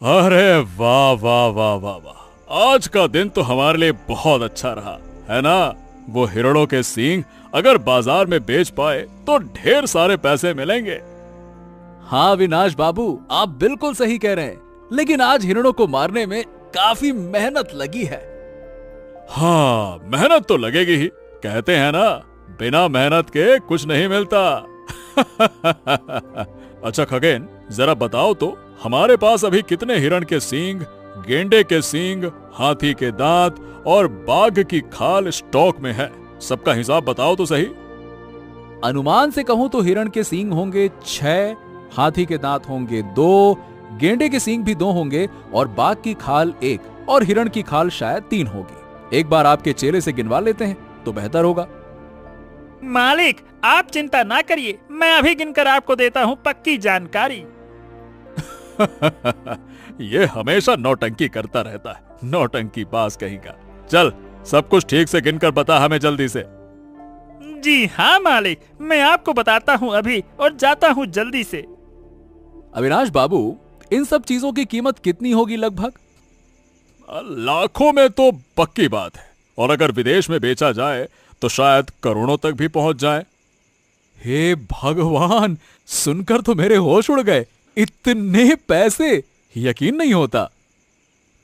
अरे वाह वाह वाह वाह वाह, आज का दिन तो हमारे लिए बहुत अच्छा रहा, है ना। वो हिरणों के सींग अगर बाजार में बेच पाए तो ढेर सारे पैसे मिलेंगे। हाँ अविनाश बाबू, आप बिल्कुल सही कह रहे हैं, लेकिन आज हिरणों को मारने में काफी मेहनत लगी है। हाँ, मेहनत तो लगेगी ही, कहते हैं ना, बिना मेहनत के कुछ नहीं मिलता। अच्छा खगेन, जरा बताओ तो, हमारे पास अभी कितने हिरण के सींग, गेंडे के सींग, हाथी के दांत और बाघ की खाल स्टॉक में है? सबका हिसाब बताओ तो सही। अनुमान से कहूं तो हिरण के सींग होंगे 6, हाथी के दांत होंगे 2, गेंडे के सींग भी 2 होंगे और बाघ की खाल 1 और हिरण की खाल शायद 3 होगी। एक बार आपके चेहरे से गिनवा लेते हैं तो बेहतर होगा। मालिक, आप चिंता ना करिए, मैं अभी गिनकर आपको देता हूँ पक्की जानकारी। ये हमेशा नौटंकी करता रहता है, नौटंकी पास कहीं का। चल, सब कुछ ठीक से गिनकर बता हमें जल्दी से। जी हाँ मालिक, मैं आपको बताता हूँ अभी और जाता हूँ जल्दी से। अविनाश बाबू, इन सब चीजों की कीमत कितनी होगी लगभग? लाखों में तो पक्की बात है, और अगर विदेश में बेचा जाए तो शायद करोड़ों तक भी पहुंच जाए। हे भगवान, सुनकर तो मेरे होश उड़ गए। इतने पैसे, यकीन नहीं होता।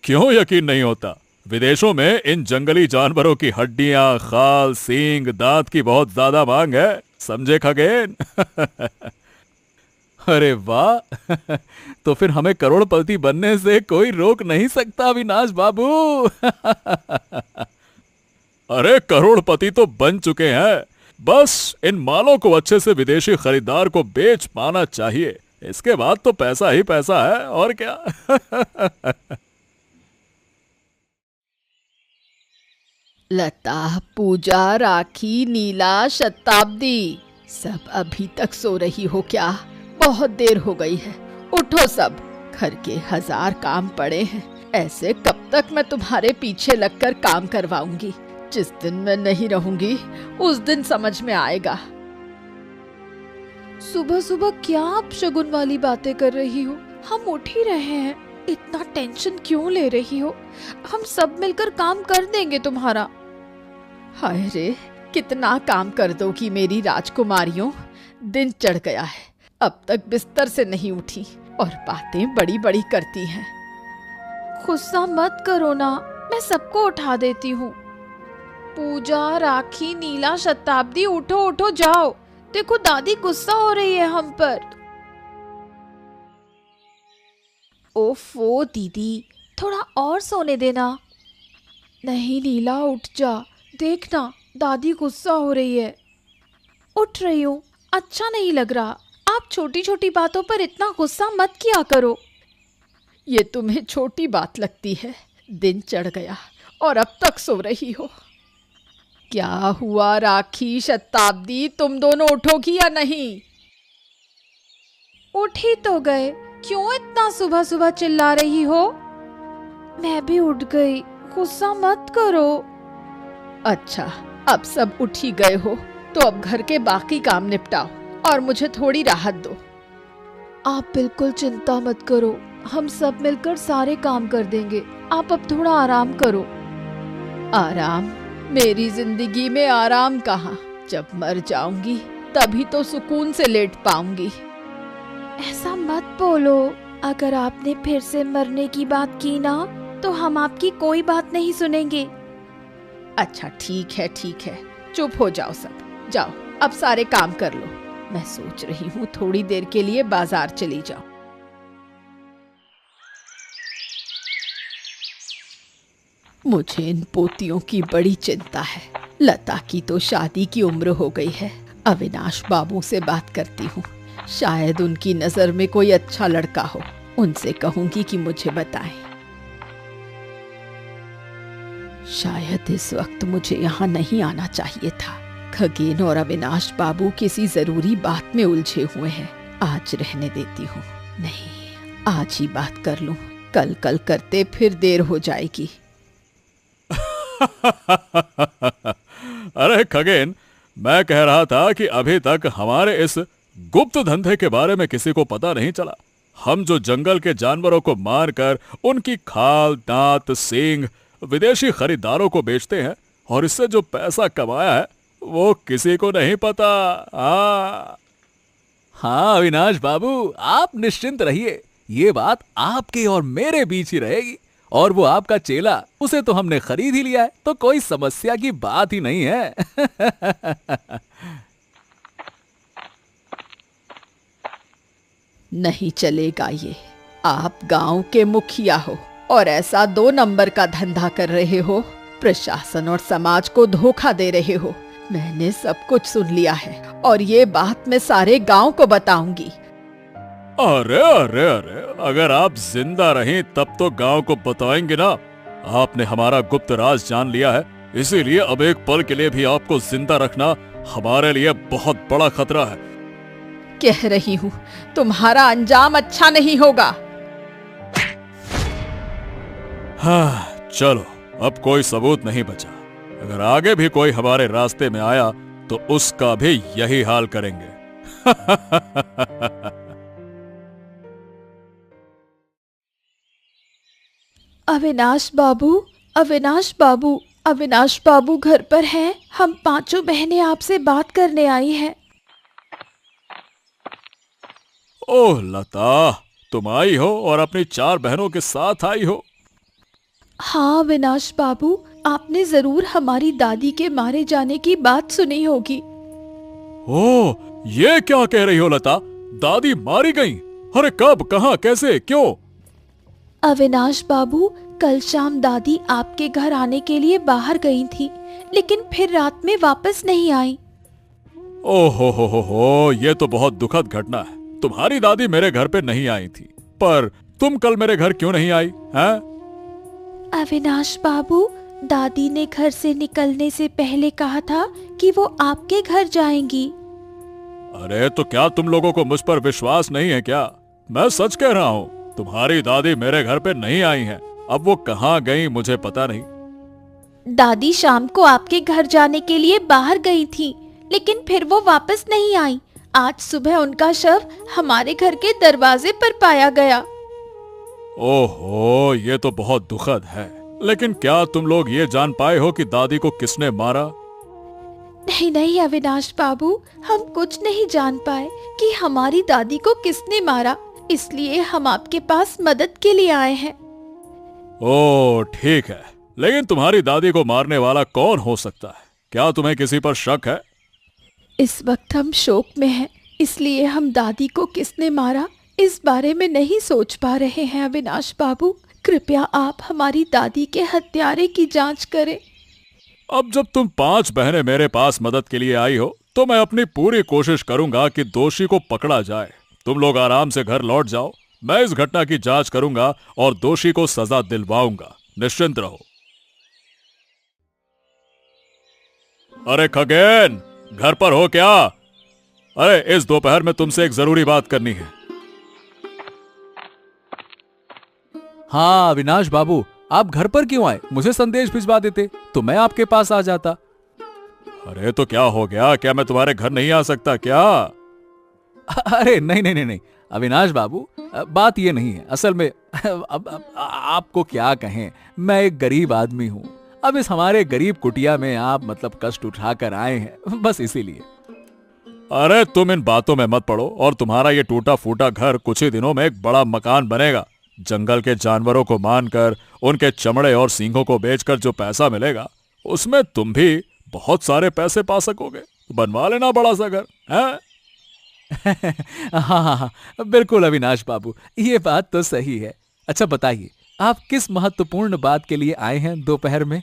क्यों यकीन नहीं होता? विदेशों में इन जंगली जानवरों की हड्डियां, खाल, सींग, दांत की बहुत ज्यादा मांग है, समझे खगेन? अरे वाह, तो फिर हमें करोड़पति बनने से कोई रोक नहीं सकता अविनाश बाबू। अरे करोड़पति तो बन चुके हैं, बस इन मालों को अच्छे से विदेशी खरीदार को बेच पाना चाहिए, इसके बाद तो पैसा ही पैसा है, और क्या। लता, पूजा, राखी, नीला, शताब्दी, सब अभी तक सो रही हो क्या? बहुत देर हो गई है, उठो सब, घर के 1000 काम पड़े हैं। ऐसे कब तक मैं तुम्हारे पीछे लगकर काम करवाऊंगी? जिस दिन मैं नहीं रहूंगी उस दिन समझ में आएगा। सुबह सुबह क्या आप शगुन वाली बातें कर रही हो? हम उठ ही रहे हैं, इतना टेंशन क्यों ले रही हो? हम सब मिलकर काम कर देंगे तुम्हारा। हाय रे, कितना काम कर दोगी मेरी राजकुमारियों। दिन चढ़ गया है, अब तक बिस्तर से नहीं उठी और बातें बड़ी बड़ी करती हैं। गुस्सा मत करो ना, मैं सबको उठा देती हूँ। पूजा, राखी, नीला, शताब्दी, उठो उठो जाओ, देखो दादी गुस्सा हो रही है हम पर। ओफो दीदी, थोड़ा और सोने देना। नहीं नीला, उठ जा, देखना दादी गुस्सा हो रही है। उठ रही हूँ, अच्छा नहीं लग रहा। आप छोटी छोटी बातों पर इतना गुस्सा मत किया करो। ये तुम्हें छोटी बात लगती है? दिन चढ़ गया और अब तक सो रही हो। क्या हुआ राखी, शताब्दी, तुम दोनों उठोगी या नहीं? उठ ही तो गए, क्यों इतना सुबह सुबह चिल्ला रही हो? मैं भी उठ गई, गुस्सा मत करो। अच्छा, अब सब उठ ही गए हो तो अब घर के बाकी काम निपटाओ और मुझे थोड़ी राहत दो। आप बिल्कुल चिंता मत करो, हम सब मिलकर सारे काम कर देंगे। आप अब थोड़ा आराम करो। आराम? मेरी जिंदगी में आराम कहाँ? जब मर जाऊंगी तभी तो सुकून से लेट पाऊंगी। ऐसा मत बोलो, अगर आपने फिर से मरने की बात की ना तो हम आपकी कोई बात नहीं सुनेंगे। अच्छा ठीक है ठीक है, चुप हो जाओ सब, जाओ अब सारे काम कर लो। मैं सोच रही हूँ थोड़ी देर के लिए बाजार चली जाऊं। मुझे इन पोतियों की बड़ी चिंता है। लता की तो शादी की उम्र हो गई है। अविनाश बाबू से बात करती हूँ, शायद उनकी नजर में कोई अच्छा लड़का हो। उनसे कहूंगी कि मुझे बताएं। शायद इस वक्त मुझे यहाँ नहीं आना चाहिए था। खगेन और अविनाश बाबू किसी जरूरी बात में उलझे हुए हैं। आज रहने देती हूँ। नहीं, आज ही बात कर लूं, कल करते फिर देर हो जाएगी। अरे खगेन, मैं कह रहा था कि अभी तक हमारे इस गुप्त धंधे के बारे में किसी को पता नहीं चला। हम जो जंगल के जानवरों को मारकर उनकी खाल, दांत, सींग विदेशी खरीदारों को बेचते हैं और इससे जो पैसा कमाया है वो किसी को नहीं पता। हाँ अविनाश बाबू, आप निश्चिंत रहिए, ये बात आपके और मेरे बीच ही रहेगी। और वो आपका चेला, उसे तो हमने खरीद ही लिया है, तो कोई समस्या की बात ही नहीं है। नहीं चलेगा ये। आप गांव के मुखिया हो और ऐसा 2 नंबर का धंधा कर रहे हो, प्रशासन और समाज को धोखा दे रहे हो। मैंने सब कुछ सुन लिया है और ये बात मैं सारे गांव को बताऊंगी। अरे अरे अरे, अगर आप जिंदा रहें तब तो गांव को बताएंगे ना। आपने हमारा गुप्त राज जान लिया है, इसीलिए अब एक पल के लिए भी आपको जिंदा रखना हमारे लिए बहुत बड़ा खतरा है। कह रही हूँ, तुम्हारा अंजाम अच्छा नहीं होगा। हाँ चलो, अब कोई सबूत नहीं बचा। अगर आगे भी कोई हमारे रास्ते में आया तो उसका भी यही हाल करेंगे। अविनाश बाबू, अविनाश बाबू, अविनाश बाबू घर पर हैं? हम 5 बहनें आपसे बात करने आई हैं। ओह लता, तुम आई हो और अपनी 4 बहनों के साथ आई हो। हाँ अविनाश बाबू, आपने जरूर हमारी दादी के मारे जाने की बात सुनी होगी। ओह, ये क्या कह रही हो लता? दादी मारी गई? अरे कब, कहाँ, कैसे, क्यों? अविनाश बाबू, कल शाम दादी आपके घर आने के लिए बाहर गई थी, लेकिन फिर रात में वापस नहीं आई। ओहो हो, ये तो बहुत दुखद घटना है। तुम्हारी दादी मेरे घर पे नहीं आई थी, पर तुम कल मेरे घर क्यों नहीं आई हैं? अविनाश बाबू, दादी ने घर से निकलने से पहले कहा था कि वो आपके घर जाएंगी। अरे तो क्या तुम लोगों को मुझ पर विश्वास नहीं है क्या? मैं सच कह रहा हूँ, तुम्हारी दादी मेरे घर पे नहीं आई हैं। अब वो कहाँ गई मुझे पता नहीं। दादी शाम को आपके घर जाने के लिए बाहर गई थी, लेकिन फिर वो वापस नहीं आई। आज सुबह उनका शव हमारे घर के दरवाजे पर पाया गया। ओहो, ये तो बहुत दुखद है। लेकिन क्या तुम लोग ये जान पाए हो कि दादी को किसने मारा? नहीं नहीं अविनाश बाबू, हम कुछ नहीं जान पाए कि हमारी दादी को किसने मारा, इसलिए हम आपके पास मदद के लिए आए हैं। ओह ठीक है, लेकिन तुम्हारी दादी को मारने वाला कौन हो सकता है? क्या तुम्हें किसी पर शक है? इस वक्त हम शोक में हैं, इसलिए हम दादी को किसने मारा इस बारे में नहीं सोच पा रहे हैं। अविनाश बाबू, कृपया आप हमारी दादी के हत्यारे की जांच करें। अब जब तुम 5 बहनें मेरे पास मदद के लिए आई हो, तो मैं अपनी पूरी कोशिश करूंगा कि दोषी को पकड़ा जाए। तुम लोग आराम से घर लौट जाओ, मैं इस घटना की जांच करूंगा और दोषी को सजा दिलवाऊंगा। निश्चिंत रहो। अरे खगेन, घर पर हो क्या? अरे इस दोपहर में तुमसे एक जरूरी बात करनी है। हाँ अविनाश बाबू, आप घर पर क्यों आए? मुझे संदेश भिजवा देते तो मैं आपके पास आ जाता। अरे तो क्या हो गया? क्या मैं तुम्हारे घर नहीं आ सकता क्या? अरे नहीं नहीं नहीं नहीं अविनाश बाबू, बात ये नहीं है। असल में अब आपको क्या कहें, मैं एक गरीब आदमी हूँ। अब इस हमारे गरीब कुटिया में आप मतलब कष्ट उठाकर आए हैं, बस इसीलिए। अरे तुम इन बातों में मत पड़ो, और तुम्हारा ये टूटा फूटा घर कुछ ही दिनों में एक बड़ा मकान बनेगा। जंगल के जानवरों को मानकर, उनके चमड़े और सींगों को बेचकर जो पैसा मिलेगा, उसमें तुम भी बहुत सारे पैसे पा सकोगे। बनवा लेना बड़ा सा घर, है? हाँ हाँ हाँ, बिल्कुल अविनाश बाबू, ये बात तो सही है। अच्छा बताइए, आप किस महत्वपूर्ण बात के लिए आए हैं दोपहर में?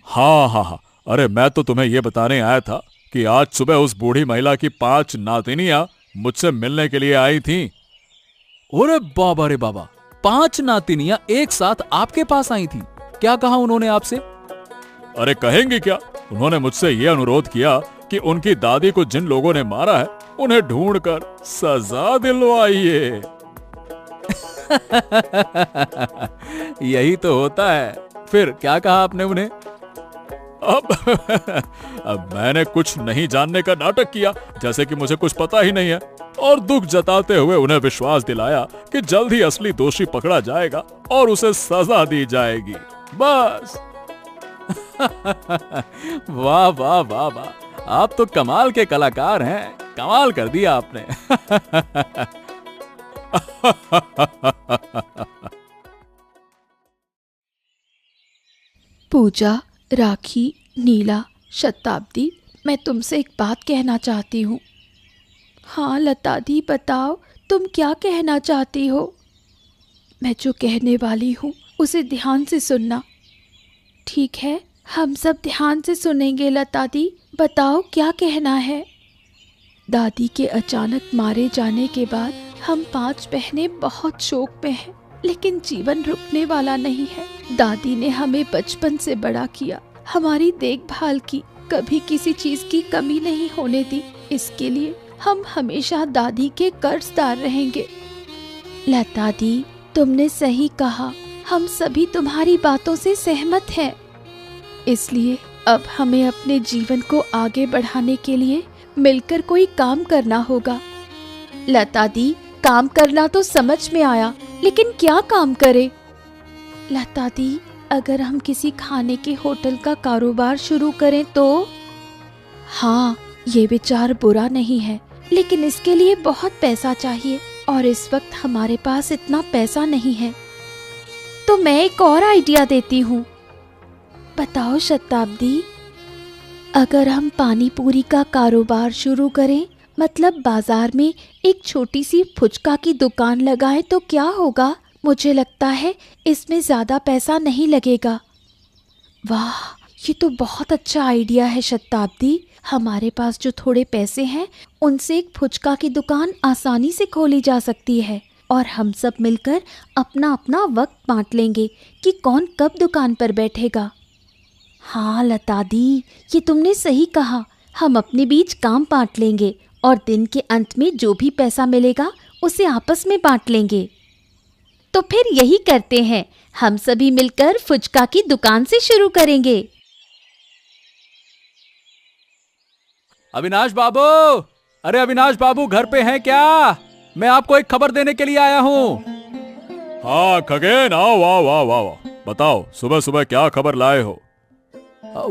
हाँ हाँ हाँ, अरे मैं तो तुम्हें यह बताने आया था कि आज सुबह उस बूढ़ी महिला की 5 नातिनियां मुझसे मिलने के लिए आई थीं। अरे बाबा रे बाबा, 5 नातिनियां एक साथ आपके पास आई थी? क्या कहा उन्होंने आपसे? अरे कहेंगे क्या, उन्होंने मुझसे यह अनुरोध किया कि उनकी दादी को जिन लोगों ने मारा है उन्हें ढूंढकर सजा दिलवाइए। यही तो होता है। फिर क्या कहा आपने उन्हें? अब मैंने कुछ नहीं जानने का नाटक किया, जैसे कि मुझे कुछ पता ही नहीं है। और दुख जताते हुए उन्हें विश्वास दिलाया कि जल्द ही असली दोषी पकड़ा जाएगा और उसे सजा दी जाएगी। बस। वाह वाह वाह वाह, आप तो कमाल के कलाकार हैं, कमाल कर दिया आपने। पूजा, राखी, नीला, शताब्दी, मैं तुमसे एक बात कहना चाहती हूँ। हाँ लता दी, बताओ तुम क्या कहना चाहती हो। मैं जो कहने वाली हूँ उसे ध्यान से सुनना। ठीक है, हम सब ध्यान से सुनेंगे। लता दी, बताओ क्या कहना है। दादी के अचानक मारे जाने के बाद हम 5 बहनें बहुत शोक में हैं, लेकिन जीवन रुकने वाला नहीं है। दादी ने हमें बचपन से बड़ा किया, हमारी देखभाल की, कभी किसी चीज की कमी नहीं होने दी। इसके लिए हम हमेशा दादी के कर्जदार रहेंगे। लता दी, तुमने सही कहा, हम सभी तुम्हारी बातों से सहमत हैं। इसलिए अब हमें अपने जीवन को आगे बढ़ाने के लिए मिलकर कोई काम करना होगा। लता दी, काम करना तो समझ में आया, लेकिन क्या काम करें? लता दी, अगर हम किसी खाने के होटल का कारोबार शुरू करें तो? हाँ, ये विचार बुरा नहीं है, लेकिन इसके लिए बहुत पैसा चाहिए और इस वक्त हमारे पास इतना पैसा नहीं है। तो मैं एक और आइडिया देती हूँ। बताओ शताब्दी। अगर हम पानी पूरी का कारोबार शुरू करें, मतलब बाजार में एक छोटी सी फुचका की दुकान लगाएं तो क्या होगा? मुझे लगता है इसमें ज़्यादा पैसा नहीं लगेगा। वाह, ये तो बहुत अच्छा आइडिया है शताब्दी। हमारे पास जो थोड़े पैसे हैं उनसे एक फुचका की दुकान आसानी से खोली जा सकती है और हम सब मिलकर अपना अपना वक्त बांट लेंगे कि कौन कब दुकान पर बैठेगा। हाँ लता दी, ये तुमने सही कहा। हम अपने बीच काम बांट लेंगे और दिन के अंत में जो भी पैसा मिलेगा उसे आपस में बांट लेंगे। तो फिर यही करते हैं, हम सभी मिलकर फुचका की दुकान से शुरू करेंगे। अविनाश बाबू, अरे अविनाश बाबू घर पे हैं क्या? मैं आपको एक खबर देने के लिए आया हूँ। हाँ खगेन, आओ आओ आओ आओ, बताओ सुबह सुबह क्या खबर लाए हो?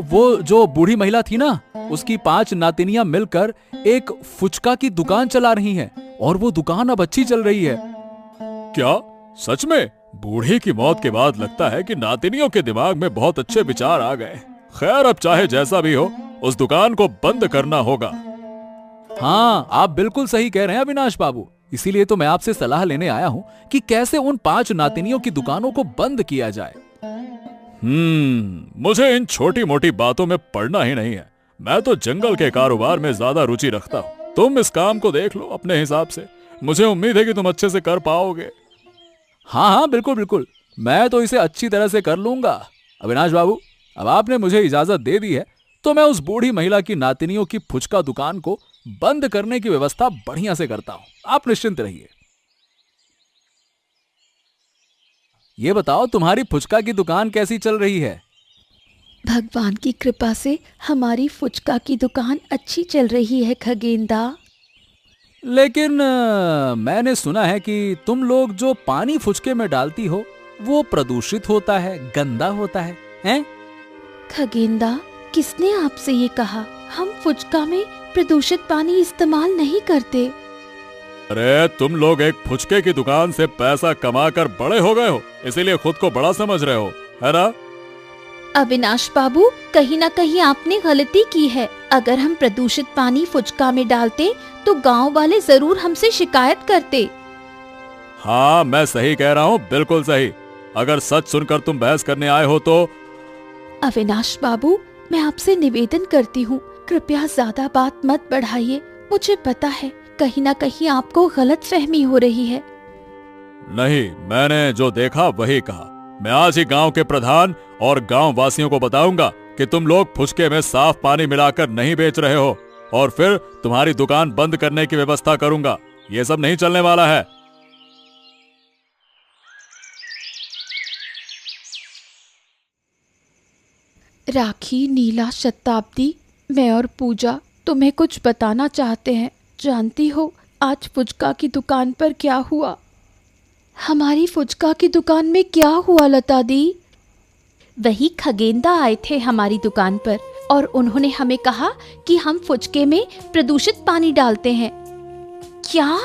वो जो बूढ़ी महिला थी ना, उसकी 5 नातिनियां मिलकर एक फुचका की दुकान चला रही हैं और वो दुकान अब अच्छी चल रही है। क्या सच में? बूढ़ी की मौत के बाद लगता है कि नातिनियों के दिमाग में बहुत अच्छे विचार आ गए। खैर, अब चाहे जैसा भी हो, उस दुकान को बंद करना होगा। हाँ, आप बिल्कुल सही कह रहे हैं अविनाश बाबू। इसीलिए तो मैं आपसे सलाह लेने आया हूँ कि कैसे उन 5 नातिनियों की दुकानों को बंद किया जाए। मुझे इन छोटी मोटी बातों में पड़ना ही नहीं है। मैं तो जंगल के कारोबार में ज्यादा रुचि रखता हूँ। तुम इस काम को देख लो अपने हिसाब से। मुझे उम्मीद है कि तुम अच्छे से कर पाओगे। हाँ हाँ, बिल्कुल बिल्कुल, मैं तो इसे अच्छी तरह से कर लूंगा। अविनाश बाबू, अब आपने मुझे इजाजत दे दी है तो मैं उस बूढ़ी महिला की नातिनियों की फुचका दुकान को बंद करने की व्यवस्था बढ़िया से करता हूं। आप निश्चिंत रहिए। ये बताओ, तुम्हारी फुचका की दुकान कैसी चल रही है? भगवान की कृपा से हमारी फुचका की दुकान अच्छी चल रही है खगेंदा। लेकिन मैंने सुना है कि तुम लोग जो पानी फुचके में डालती हो वो प्रदूषित होता है, गंदा होता है, हैं? खगेंदा, किसने आपसे ये कहा? हम फुचका में प्रदूषित पानी इस्तेमाल नहीं करते। अरे तुम लोग एक फुचके की दुकान से पैसा कमाकर बड़े हो गए हो, इसीलिए खुद को बड़ा समझ रहे हो, है ना? अविनाश बाबू, कहीं ना कहीं आपने गलती की है। अगर हम प्रदूषित पानी फुचका में डालते तो गांव वाले जरूर हमसे शिकायत करते। हाँ, मैं सही कह रहा हूँ, बिल्कुल सही। अगर सच सुनकर तुम बहस करने आए हो तो। अविनाश बाबू, मैं आपसे निवेदन करती हूँ, कृपया ज्यादा बात मत बढ़ाइए। मुझे पता है कहीं ना कहीं आपको गलत फहमी हो रही है। नहीं, मैंने जो देखा वही कहा। मैं आज ही गांव के प्रधान और गांव वासियों को बताऊंगा कि तुम लोग फुचके में साफ पानी मिलाकर नहीं बेच रहे हो, और फिर तुम्हारी दुकान बंद करने की व्यवस्था करूंगा। ये सब नहीं चलने वाला है। राखी, नीला, शताब्दी, मैं और पूजा तुम्हें कुछ बताना चाहते हैं। जानती हो, आज फुचका की दुकान पर क्या हुआ? हमारी फुचका की दुकान में क्या हुआ लता दी? वही खगेंदा आए थे हमारी दुकान पर और उन्होंने हमें कहा कि हम फुचके में प्रदूषित पानी डालते हैं। क्या?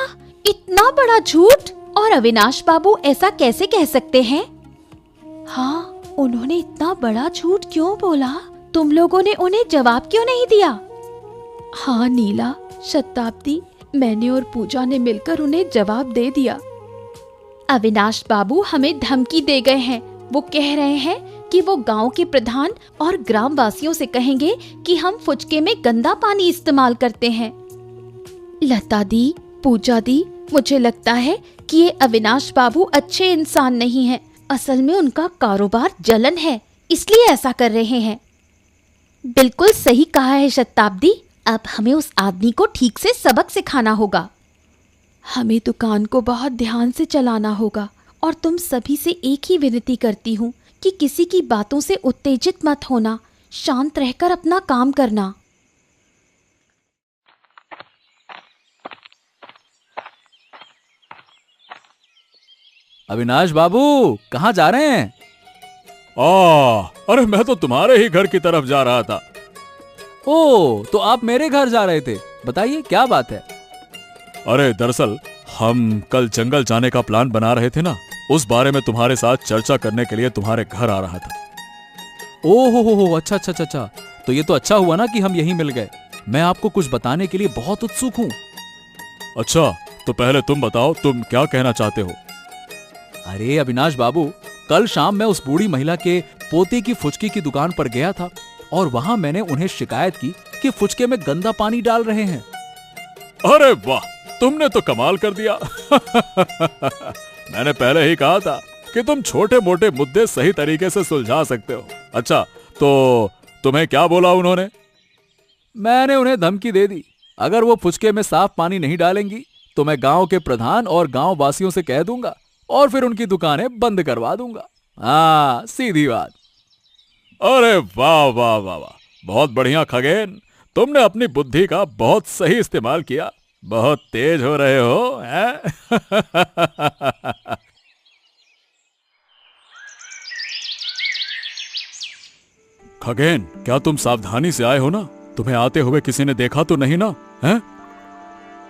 इतना बड़ा झूठ? और अविनाश बाबू ऐसा कैसे कह सकते हैं? हाँ, उन्होंने इतना बड़ा झूठ क्यों बोला? तुम लोगों ने उन्हें जवाब क्यों नहीं दिया? हाँ नीला, शताब्दी, मैंने और पूजा ने मिलकर उन्हें जवाब दे दिया। अविनाश बाबू हमें धमकी दे गए हैं। वो कह रहे हैं कि वो गांव के प्रधान और ग्रामवासियों से कहेंगे कि हम फुचके में गंदा पानी इस्तेमाल करते हैं। लता दी, पूजा दी, मुझे लगता है कि ये अविनाश बाबू अच्छे इंसान नहीं हैं। असल में उनका कारोबार जलन है, इसलिए ऐसा कर रहे हैं। बिल्कुल सही कहा है शताब्दी। अब हमें उस आदमी को ठीक से सबक सिखाना होगा। हमें दुकान को बहुत ध्यान से चलाना होगा और तुम सभी से एक ही विनती करती हूँ कि किसी की बातों से उत्तेजित मत होना, शांत रहकर अपना काम करना। अविनाश बाबू कहाँ जा रहे हैं? अरे मैं तो तुम्हारे ही घर की तरफ जा रहा था। ओ, तो आप मेरे घर जा रहे थे? बताइए क्या बात है? अरे दरअसल हम कल जंगल जाने का प्लान बना रहे थे ना, उस बारे में तुम्हारे साथ चर्चा करने के लिए तुम्हारे घर आ रहा था। ओह हो, अच्छा अच्छा अच्छा, तो ये तो अच्छा हुआ ना कि हम यहीं मिल गए। मैं आपको कुछ बताने के लिए बहुत उत्सुक हूँ। अच्छा, तो पहले तुम बताओ, तुम क्या कहना चाहते हो? अरे अविनाश बाबू, कल शाम मैं उस बूढ़ी महिला के पोते की फुचकी की दुकान पर गया था और वहां मैंने उन्हें शिकायत की कि फुचके में गंदा पानी डाल रहे हैं। अरे वाह, तुमने तो कमाल कर दिया। मैंने पहले ही कहा था कि तुम छोटे मोटे मुद्दे सही तरीके से सुलझा सकते हो। अच्छा, तो तुम्हें क्या बोला उन्होंने? मैंने उन्हें धमकी दे दी, अगर वो फुचके में साफ पानी नहीं डालेंगी तो मैं गांव के प्रधान और गांव वासियों से कह दूंगा और फिर उनकी दुकानें बंद करवा दूंगा। हाँ, सीधी बात। अरे वाह वाह वाह वाह, बहुत बढ़िया खगेन, तुमने अपनी बुद्धि का बहुत सही इस्तेमाल किया। बहुत तेज हो रहे हो, हैं? खगेन, क्या तुम सावधानी से आए हो ना? तुम्हें आते हुए किसी ने देखा तो नहीं ना? हैं?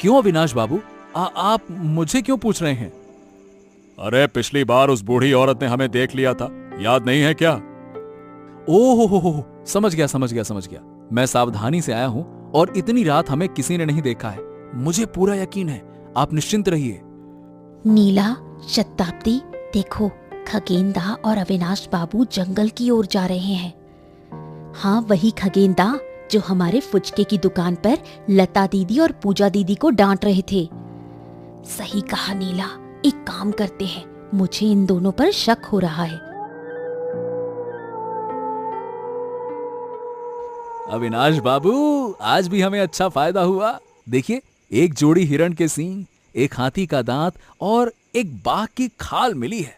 क्यों अविनाश बाबू, आप मुझे क्यों पूछ रहे हैं? अरे पिछली बार उस बूढ़ी औरत ने हमें देख लिया था, याद नहीं है क्या? ओह हो, समझ गया। मैं सावधानी से आया हूं और इतनी रात हमें किसी ने नहीं देखा है। मुझे पूरा यकीन है, आप निश्चिंत रहिए। नीला, शताब्दी, देखो, खगेंदा और अविनाश बाबू जंगल की ओर जा रहे हैं। हाँ, वही खगेंदा जो हमारे फुचके की दुकान पर लता दीदी और पूजा दीदी को डांट रहे थे। सही कहा नीला, एक काम करते हैं, मुझे इन दोनों पर शक हो रहा है। अविनाश बाबू, आज भी हमें अच्छा फायदा हुआ। देखिए, एक जोड़ी हिरण के सींग, एक हाथी का दांत और एक बाघ की खाल मिली है।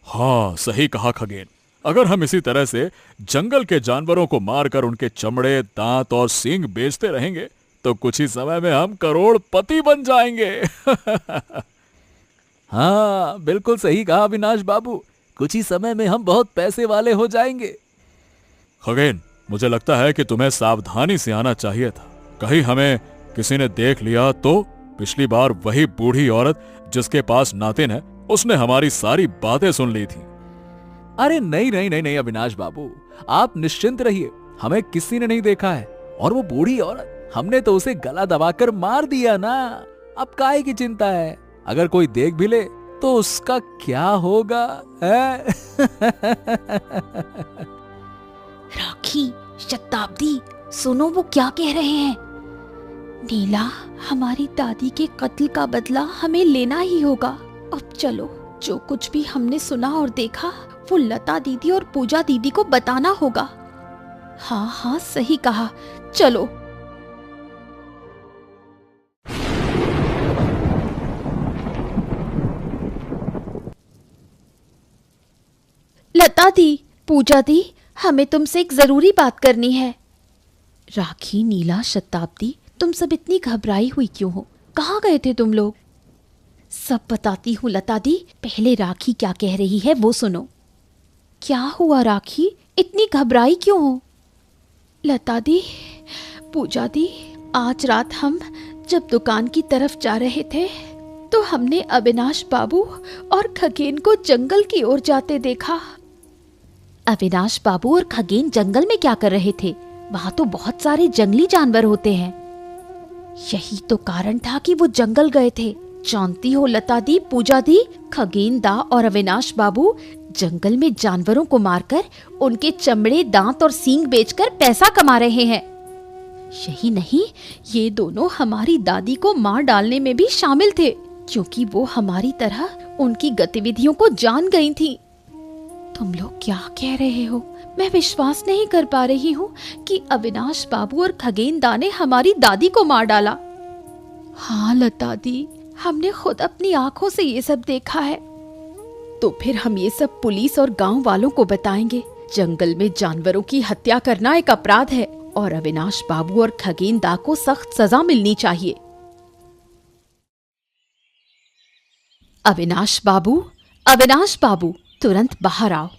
हाँ, सही कहा खगेन। अगर हम इसी तरह से जंगल के जानवरों को मारकर उनके चमड़े, दांत और सींग बेचते रहेंगे तो कुछ ही समय में हम करोड़पति बन जाएंगे। हाँ, बिल्कुल सही कहा अविनाश बाबू, कुछ ही समय में हम बहुत पैसे वाले हो जाएंगे। खगेन, मुझे लगता है कि तुम्हें सावधानी से आना चाहिए था। कहीं हमें किसी ने देख लिया तो? पिछली बार वही बूढ़ी औरत जिसके पास नातिन है, उसने हमारी सारी बातें सुन ली थी। अरे नहीं अविनाश बाबू, आप निश्चिंत रहिए, हमें किसी ने नहीं देखा है। और वो बूढ़ी औरत, हमने तो उसे गला दबाकर मार दिया ना। अब काहे की चिंता है? अगर कोई देख भी ले तो उसका क्या होगा, है? राखी, शताब्दी, सुनो वो क्या कह रहे हैं। नीला, हमारी दादी के कत्ल का बदला हमें लेना ही होगा। अब चलो, जो कुछ भी हमने सुना और देखा वो लता दीदी और पूजा दीदी को बताना होगा। हाँ, सही कहा, चलो। लता दी, पूजा दी, हमें तुमसे एक जरूरी बात करनी है। राखी, नीला, शताब्दी, तुम सब इतनी घबराई हुई क्यों हो? कहाँ गए थे तुम लोग? सब बताती हूँ लता दी, पहले राखी क्या कह रही है वो सुनो। क्या हुआ राखी, इतनी घबराई क्यों हो? लता दी, पूजा दी, आज रात हम जब दुकान की तरफ जा रहे थे तो हमने अविनाश बाबू और खगेन को जंगल की ओर जाते देखा। अविनाश बाबू और खगेन जंगल में क्या कर रहे थे? वहां तो बहुत सारे जंगली जानवर होते हैं। यही तो कारण था कि वो जंगल गए थे। जानती हो लता दी, पूजा दी, खगेन दा और अविनाश बाबू जंगल में जानवरों को मारकर उनके चमड़े, दांत और सींग बेचकर पैसा कमा रहे हैं। यही नहीं, ये दोनों हमारी दादी को मार डालने में भी शामिल थे, क्योंकि वो हमारी तरह उनकी गतिविधियों को जान गई थी। तुम लोग क्या कह रहे हो? मैं विश्वास नहीं कर पा रही हूँ कि अविनाश बाबू और खगेन दा ने हमारी दादी को मार डाला। हाँ लता दी, हमने खुद अपनी आंखों से ये सब देखा है। तो फिर हम ये सब पुलिस और गांव वालों को बताएंगे। जंगल में जानवरों की हत्या करना एक अपराध है और अविनाश बाबू और खगेन दा को सख्त सजा मिलनी चाहिए। अविनाश बाबू, तुरंत बाहर आओ।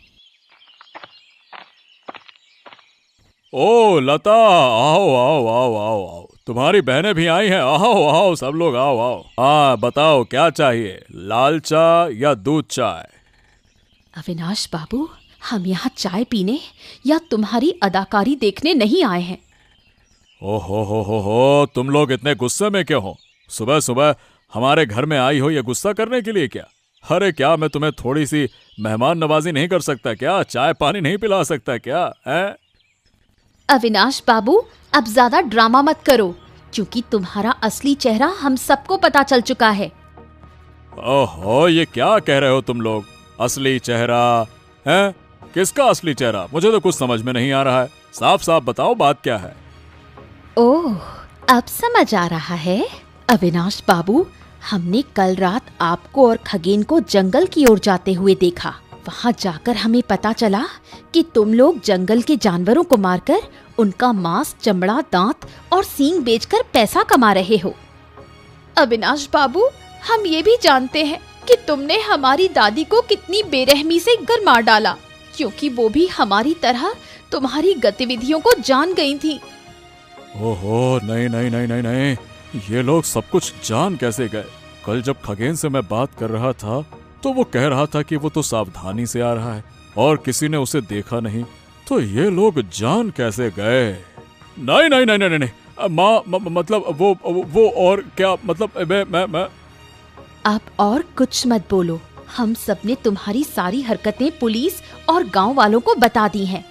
ओ लता, आओ आओ आओ आओ आओ, तुम्हारी बहनें भी आई हैं। आओ आओ सब लोग, आओ आओ। हाँ बताओ क्या चाहिए, लाल चाय या दूध चाय? अविनाश बाबू, हम यहाँ चाय पीने या तुम्हारी अदाकारी देखने नहीं आए हैं। हो, तुम लोग इतने गुस्से में क्यों हो? सुबह सुबह हमारे घर में आई हो ये गुस्सा करने के लिए क्या? अरे क्या मैं तुम्हें थोड़ी सी मेहमान नवाजी नहीं कर सकता क्या? चाय पानी नहीं पिला सकता क्या है? अविनाश बाबू, अब ज्यादा ड्रामा मत करो, क्योंकि तुम्हारा असली चेहरा हम सबको पता चल चुका है। ओहो, ये क्या कह रहे हो तुम लोग? असली चेहरा है? किसका असली चेहरा? मुझे तो कुछ समझ में नहीं आ रहा है। साफ साफ बताओ बात क्या है। ओह, अब समझ आ रहा है। अविनाश बाबू, हमने कल रात आपको और खगेन को जंगल की ओर जाते हुए देखा। वहां जाकर हमें पता चला कि तुम लोग जंगल के जानवरों को मारकर उनका मांस, चमड़ा, दांत और सींग बेचकर पैसा कमा रहे हो। अविनाश बाबू, हम ये भी जानते हैं कि तुमने हमारी दादी को कितनी बेरहमी से घर मार डाला, क्योंकि वो भी हमारी तरह तुम्हारी गतिविधियों को जान गई थी। ओहो, नहीं नहीं नहीं नहीं नहीं, ये लोग सब कुछ जान कैसे गए? कल जब खगेन से मैं बात कर रहा था तो वो कह रहा था कि वो तो सावधानी से आ रहा है और किसी ने उसे देखा नहीं, तो ये लोग जान कैसे गए? नहीं नहीं नहीं नहीं नहीं, मतलब वो और क्या, मतलब मैं आप और कुछ मत बोलो। हम सब ने तुम्हारी सारी हरकतें पुलिस और गांव वालों को बता दी हैं।